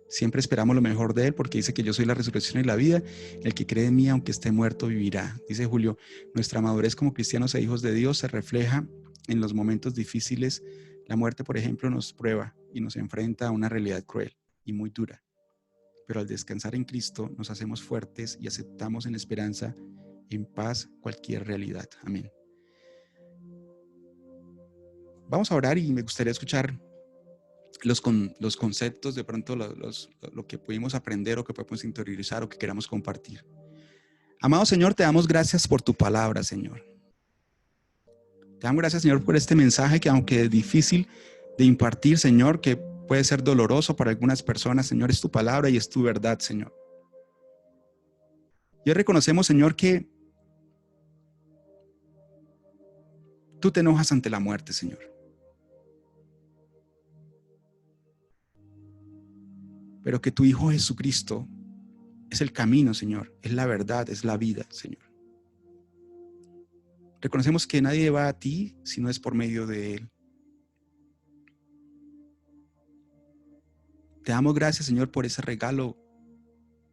Siempre esperamos lo mejor de Él porque dice que yo soy la resurrección y la vida. El que cree en mí, aunque esté muerto, vivirá. Dice Julio, nuestra madurez como cristianos e hijos de Dios se refleja en los momentos difíciles. La muerte, por ejemplo, nos prueba y nos enfrenta a una realidad cruel y muy dura. Pero al descansar en Cristo nos hacemos fuertes y aceptamos en esperanza, en paz, cualquier realidad. Amén. Vamos a orar y me gustaría escuchar los conceptos, de pronto lo que pudimos aprender o que podemos interiorizar o que queramos compartir. Amado Señor, te damos gracias por tu palabra, Señor. Te damos gracias, Señor, por este mensaje que aunque es difícil de impartir, Señor, que puede ser doloroso para algunas personas, Señor, es tu palabra y es tu verdad, Señor. Y hoy reconocemos, Señor, que tú te enojas ante la muerte, Señor. Pero que tu Hijo Jesucristo es el camino, Señor, es la verdad, es la vida, Señor. Reconocemos que nadie va a ti si no es por medio de Él. Te damos gracias, Señor, por ese regalo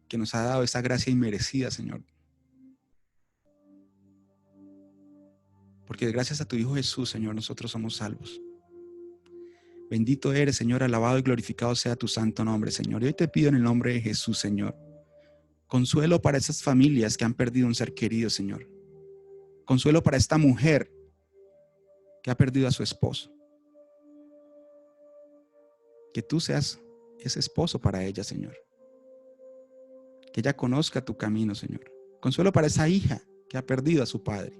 que nos ha dado, esa gracia inmerecida, Señor. Porque gracias a tu Hijo Jesús, Señor, nosotros somos salvos. Bendito eres, Señor, alabado y glorificado sea tu santo nombre, Señor. Y hoy te pido en el nombre de Jesús, Señor, consuelo para esas familias que han perdido un ser querido, Señor. Consuelo para esta mujer que ha perdido a su esposo. Que tú seas ese esposo para ella, Señor. Que ella conozca tu camino, Señor. Consuelo para esa hija que ha perdido a su padre.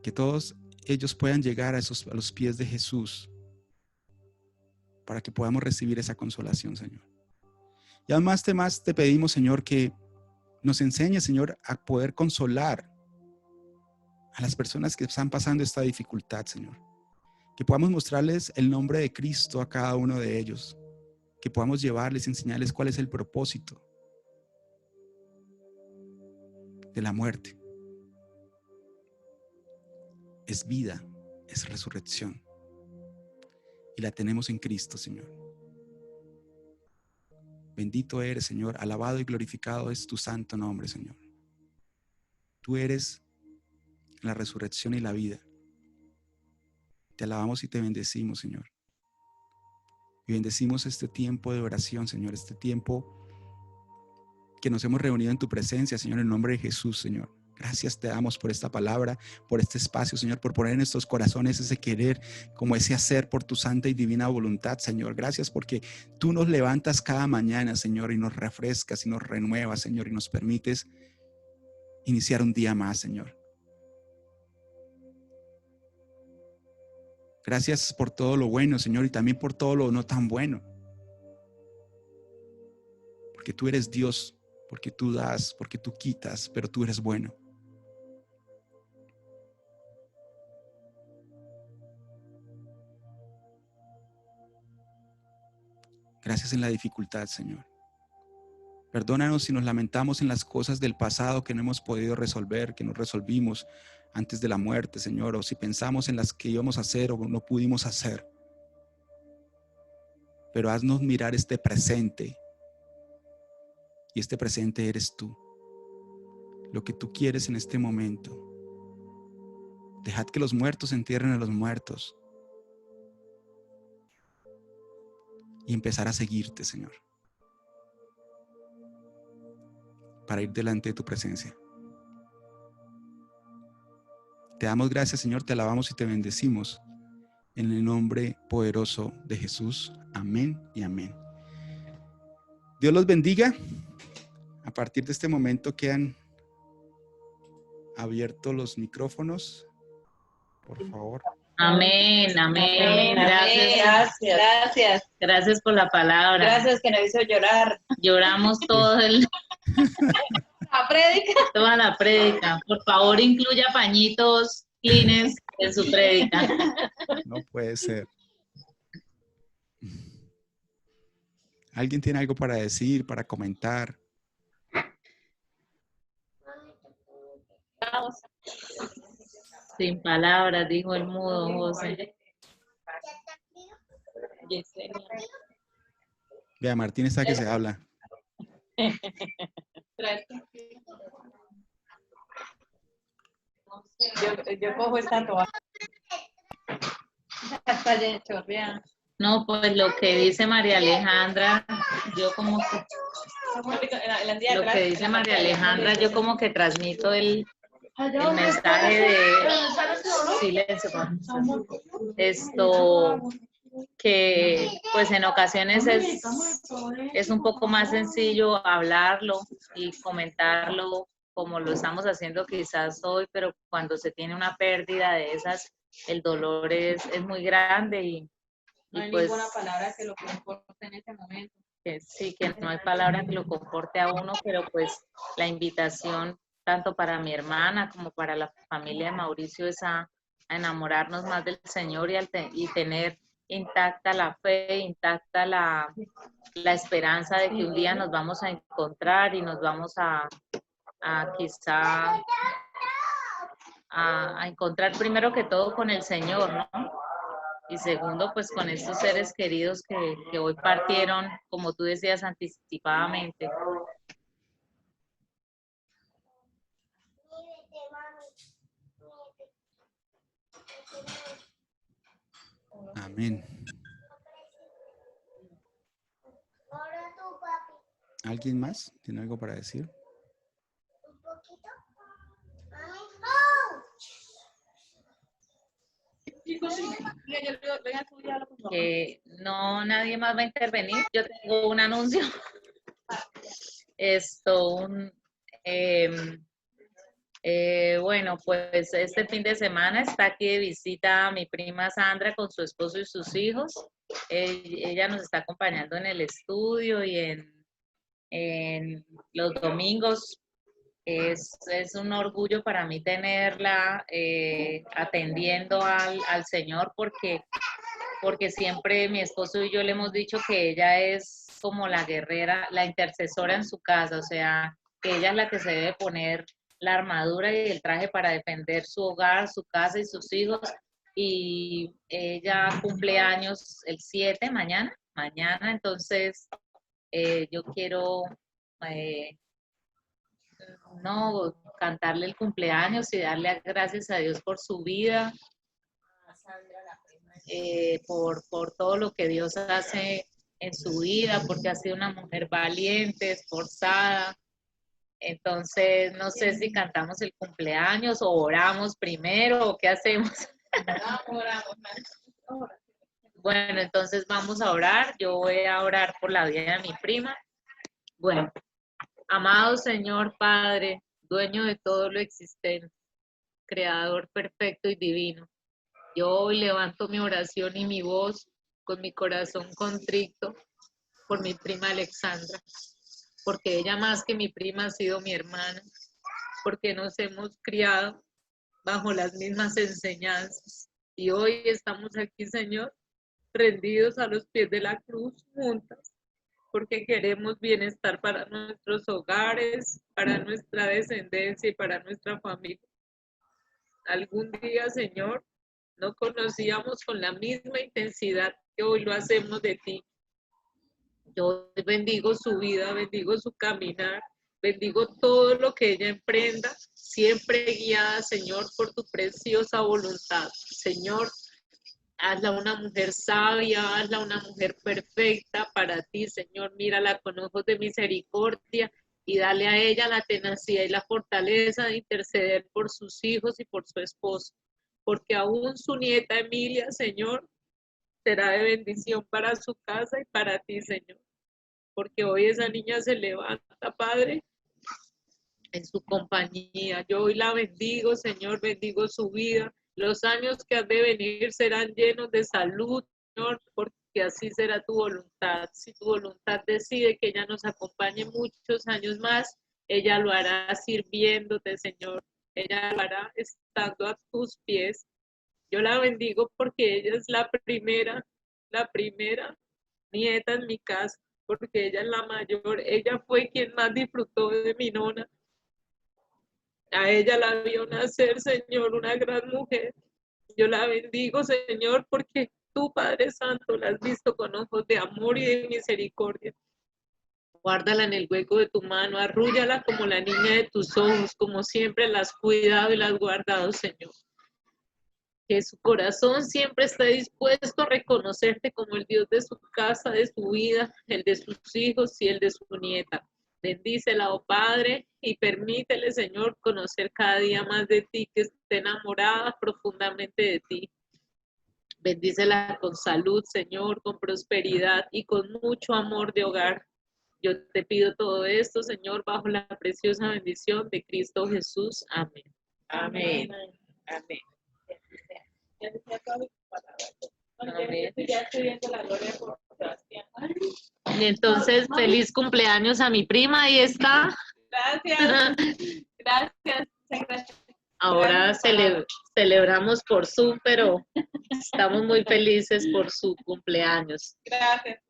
Que todos ellos puedan llegar a los pies de Jesús para que podamos recibir esa consolación, Señor. Y además te pedimos, Señor, que nos enseñes, Señor, a poder consolar a las personas que están pasando esta dificultad, Señor. Que podamos mostrarles el nombre de Cristo a cada uno de ellos. Que podamos llevarles, enseñarles cuál es el propósito de la muerte. Es vida, es resurrección. Y la tenemos en Cristo, Señor. Bendito eres, Señor, alabado y glorificado es tu santo nombre, Señor. Tú eres la resurrección y la vida. Te alabamos y te bendecimos, Señor. Y bendecimos este tiempo de oración, Señor, este tiempo que nos hemos reunido en tu presencia, Señor, en el nombre de Jesús, Señor. Gracias te damos por esta palabra, por este espacio, Señor, por poner en nuestros corazones ese querer, como ese hacer por tu santa y divina voluntad, Señor. Gracias porque tú nos levantas cada mañana, Señor, y nos refrescas y nos renuevas, Señor, y nos permites iniciar un día más, Señor. Gracias por todo lo bueno, Señor, y también por todo lo no tan bueno. Porque tú eres Dios, porque tú das, porque tú quitas, pero tú eres bueno. Gracias en la dificultad, Señor. Perdónanos si nos lamentamos en las cosas del pasado que no hemos podido resolver, que no resolvimos antes de la muerte, Señor, o si pensamos en las que íbamos a hacer o no pudimos hacer. Pero haznos mirar este presente, y este presente eres tú. Lo que tú quieres en este momento. Dejad que los muertos entierren a los muertos y empezar a seguirte, Señor, para ir delante de tu presencia. Te damos gracias, Señor, te alabamos y te bendecimos en el nombre poderoso de Jesús. Amén y amén. Dios los bendiga. A partir de este momento quedan abiertos los micrófonos, por favor. Amén, amén. Amén, Gracias. Gracias. Gracias por la palabra. Gracias que nos hizo llorar. Lloramos La prédica. toda la prédica. Por favor, incluya pañitos cleans en su prédica. No puede ser. ¿Alguien tiene algo para decir, para comentar? Sin palabras, dijo el mudo José. Vea, Martín está que se habla. Yo cojo esta toalla. Está hecho, vean. No, pues lo que dice María Alejandra, yo como que, lo que dice María Alejandra, yo como que transmito el mensaje de silencio, esto, que pues en ocasiones es un poco más sencillo hablarlo y comentarlo como lo estamos haciendo quizás hoy, pero cuando se tiene una pérdida de esas, el dolor es muy grande y No hay pues, ninguna palabra que lo comporte en este momento. que sí, que no hay palabra que lo comporte a uno, pero pues la invitación tanto para mi hermana como para la familia de Mauricio es a enamorarnos más del Señor y tener intacta la fe, intacta la esperanza de que un día nos vamos a encontrar y nos vamos a quizá a encontrar primero que todo con el Señor, ¿no? Y segundo, pues con estos seres queridos que hoy partieron, como tú decías, anticipadamente. Amén. ¿Alguien más tiene algo para decir? Que no, nadie más va a intervenir. Yo tengo un anuncio. Bueno, pues este fin de semana está aquí de visita mi prima Sandra con su esposo y sus hijos. Ella nos está acompañando en el estudio y en los domingos. Es un orgullo para mí tenerla atendiendo al Señor porque siempre mi esposo y yo le hemos dicho que ella es como la guerrera, la intercesora en su casa, o sea, que ella es la que se debe poner la armadura y el traje para defender su hogar, su casa y sus hijos. Y ella cumple años el 7, mañana, entonces yo quiero no cantarle el cumpleaños y darle gracias a Dios por su vida, por todo lo que Dios hace en su vida, porque ha sido una mujer valiente, esforzada, Entonces, no sé si cantamos el cumpleaños o oramos primero o qué hacemos. Bueno, entonces vamos a orar. Yo voy a orar por la vida de mi prima. Bueno, amado Señor Padre, dueño de todo lo existente, creador perfecto y divino, yo hoy levanto mi oración y mi voz con mi corazón contrito por mi prima Alexandra, porque ella más que mi prima ha sido mi hermana, porque nos hemos criado bajo las mismas enseñanzas. Y hoy estamos aquí, Señor, rendidos a los pies de la cruz juntas, porque queremos bienestar para nuestros hogares, para nuestra descendencia y para nuestra familia. Algún día, Señor, no conocíamos con la misma intensidad que hoy lo hacemos de ti. Yo bendigo su vida, bendigo su caminar, bendigo todo lo que ella emprenda, siempre guiada, Señor, por tu preciosa voluntad. Señor, hazla una mujer sabia, hazla una mujer perfecta para ti, Señor. Mírala con ojos de misericordia y dale a ella la tenacidad y la fortaleza de interceder por sus hijos y por su esposo. Porque aún su nieta Emilia, Señor, será de bendición para su casa y para ti, Señor. Porque hoy esa niña se levanta, Padre, en su compañía. Yo hoy la bendigo, Señor, bendigo su vida. Los años que han de venir serán llenos de salud, Señor, porque así será tu voluntad. Si tu voluntad decide que ella nos acompañe muchos años más, ella lo hará sirviéndote, Señor. Ella lo hará estando a tus pies. Yo la bendigo porque ella es la primera nieta en mi casa, porque ella es la mayor. Ella fue quien más disfrutó de mi nona. A ella la vio nacer, Señor, una gran mujer. Yo la bendigo, Señor, porque tú, Padre Santo, la has visto con ojos de amor y de misericordia. Guárdala en el hueco de tu mano, arrúllala como la niña de tus ojos, como siempre la has cuidado y la has guardado, Señor. Que su corazón siempre esté dispuesto a reconocerte como el Dios de su casa, de su vida, el de sus hijos y el de su nieta. Bendícela, oh Padre, y permítele, Señor, conocer cada día más de ti, que esté enamorada profundamente de ti. Bendícela con salud, Señor, con prosperidad y con mucho amor de hogar. Yo te pido todo esto, Señor, bajo la preciosa bendición de Cristo Jesús. Amén. Amén. Amén. Y entonces, feliz cumpleaños a mi prima, ahí está. Gracias. Gracias. Ahora celebramos por Zoom, pero estamos muy felices por su cumpleaños. Gracias.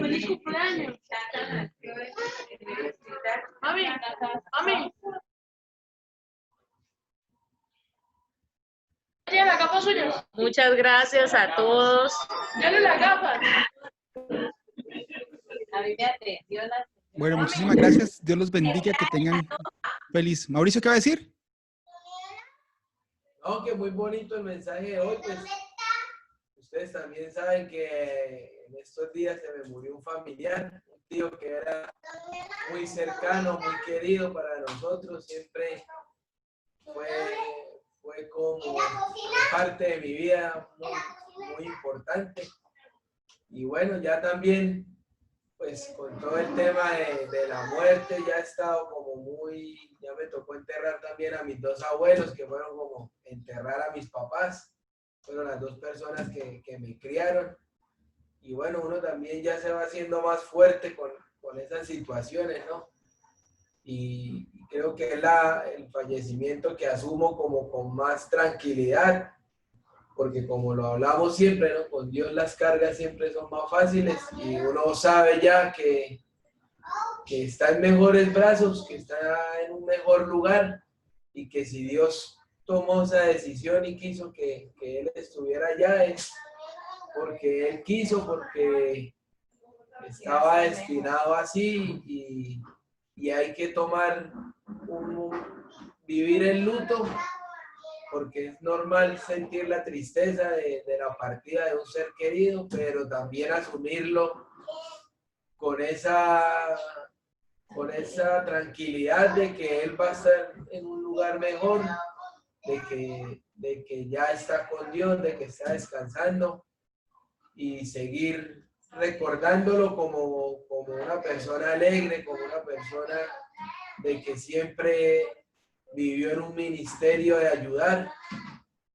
Feliz cumpleaños. Mami, mami. Oye, la capa suya. Muchas gracias a todos. Dale la capa. Bueno, muchísimas gracias. Dios los bendiga, que tengan feliz. Mauricio, ¿qué va a decir? No, que muy bonito el mensaje de hoy, pues ustedes también saben que en estos días se me murió un familiar, un tío que era muy cercano, muy querido para nosotros, siempre fue como parte de mi vida muy importante. Y bueno, ya también, pues con todo el tema de la muerte, ya he estado como ya me tocó enterrar también a mis dos abuelos, que fueron como enterrar a mis papás, fueron las dos personas que me criaron. Y bueno, uno también ya se va haciendo más fuerte con esas situaciones, ¿no? Y creo que es el fallecimiento que asumo como con más tranquilidad, porque como lo hablamos siempre, ¿no? Con Dios las cargas siempre son más fáciles y uno sabe ya que está en mejores brazos, que está en un mejor lugar y que si Dios tomó esa decisión y quiso que Él estuviera allá es porque Él quiso, porque estaba destinado así y hay que vivir el luto, porque es normal sentir la tristeza de la partida de un ser querido, pero también asumirlo con esa tranquilidad de que él va a estar en un lugar mejor, de que ya está con Dios, de que está descansando, y seguir recordándolo como una persona alegre, como una persona de que siempre vivió en un ministerio de ayudar,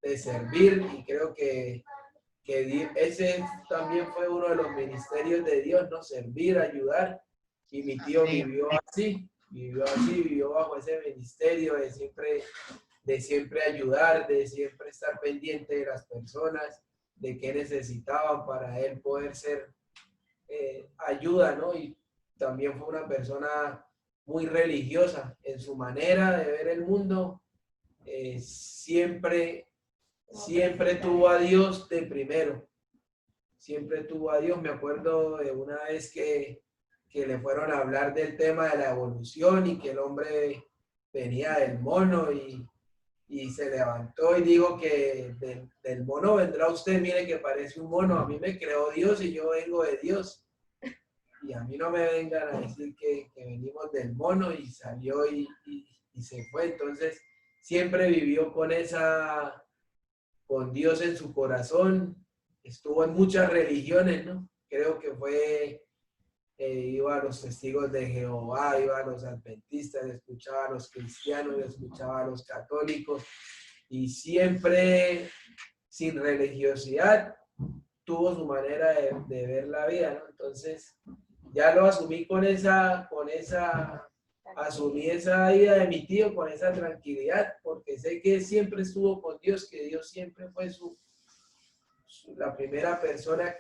de servir, y creo que ese también fue uno de los ministerios de Dios, ¿no? Servir, ayudar, y mi tío vivió bajo ese ministerio de siempre ayudar, de siempre estar pendiente de las personas, de qué necesitaban para él poder ser ayuda, ¿no? Y también fue una persona muy religiosa en su manera de ver el mundo. Siempre tuvo a Dios de primero. Siempre tuvo a Dios. Me acuerdo de una vez que le fueron a hablar del tema de la evolución y que el hombre venía del mono y se levantó y dijo que del mono vendrá usted, mire que parece un mono, a mí me creó Dios y yo vengo de Dios. Y a mí no me vengan a decir que venimos del mono, y salió y se fue. Entonces siempre vivió con Dios en su corazón. Estuvo en muchas religiones, ¿no? Creo que iba a los testigos de Jehová, iba a los adventistas, escuchaba a los cristianos, escuchaba a los católicos, y siempre sin religiosidad tuvo su manera de ver la vida, ¿no? Entonces ya lo asumí asumí esa vida de mi tío con esa tranquilidad, porque sé que siempre estuvo con Dios, que Dios siempre fue la primera persona